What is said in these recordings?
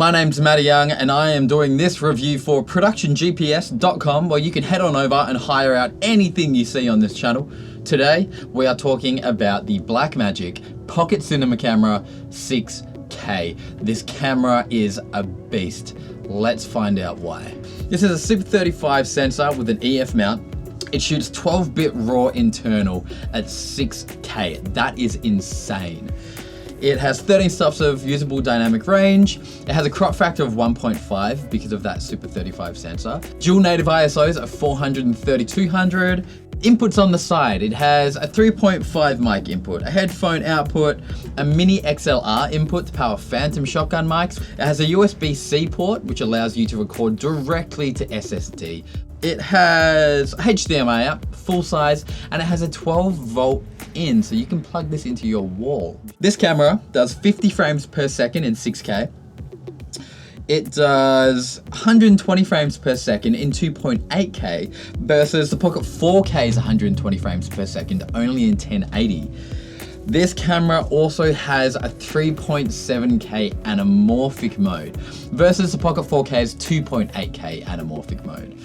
My name's Maty and I am doing this review for productiongps.com, where you can head on over and hire out anything you see on this channel. Today, we are talking about the Blackmagic Pocket Cinema Camera 6K. This camera is a beast. Let's find out why. This is a Super 35 sensor with an EF mount. It shoots 12-bit RAW internal at 6K. That is insane. It has 13 stops of usable dynamic range. It has a crop factor of 1.5 because of that Super 35 sensor. Dual native ISOs of 400 and 3200. Inputs on the side. It has a 3.5 mic input, a headphone output, a mini XLR input to power phantom shotgun mics. It has a USB-C port, which allows you to record directly to SSD. It has HDMI out, full size, and it has a 12-volt in, so you can plug this into your wall. This camera does 50 frames per second in 6K. It does 120 frames per second in 2.8K versus the Pocket 4K's 120 frames per second only in 1080. This camera also has a 3.7K anamorphic mode versus the Pocket 4K's 2.8K anamorphic mode.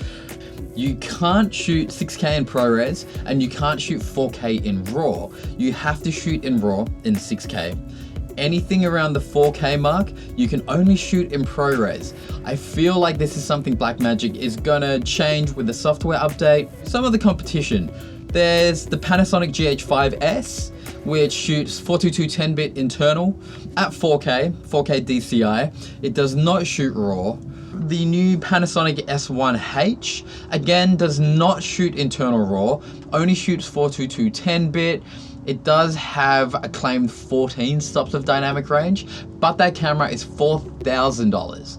You can't shoot 6K in ProRes and you can't shoot 4K in RAW. You have to shoot in RAW in 6K. Anything around the 4K mark, you can only shoot in ProRes. I feel like this is something Blackmagic is gonna change with the software update. Some of the competition. There's the Panasonic GH5S, which shoots 422 10-bit internal at 4K DCI. It does not shoot RAW. The new Panasonic S1H, again, does not shoot internal RAW, only shoots 422 10-bit. It does have a claimed 14 stops of dynamic range, but that camera is $4,000.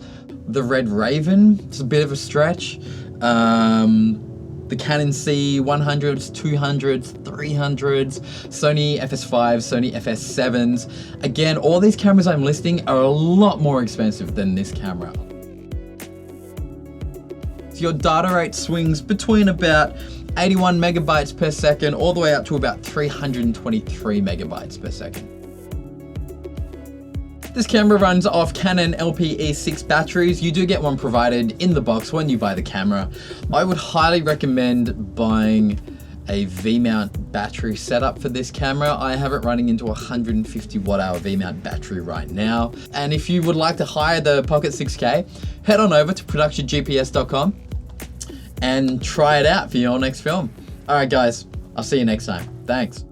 The Red Raven is a bit of a stretch. The Canon C100s, 200s, 300s, Sony FS5s, Sony FS7s. Again, all these cameras I'm listing are a lot more expensive than this camera. Your data rate swings between about 81 megabytes per second all the way up to about 323 megabytes per second. This camera runs off Canon LPE6 batteries. You do get one provided in the box when you buy the camera. I would highly recommend buying a V-mount battery setup for this camera. I have it running into a 150 watt-hour V-mount battery right now. And if you would like to hire the Pocket 6K, head on over to productiongps.com and try it out for your next film. All right, guys, I'll see you next time. Thanks.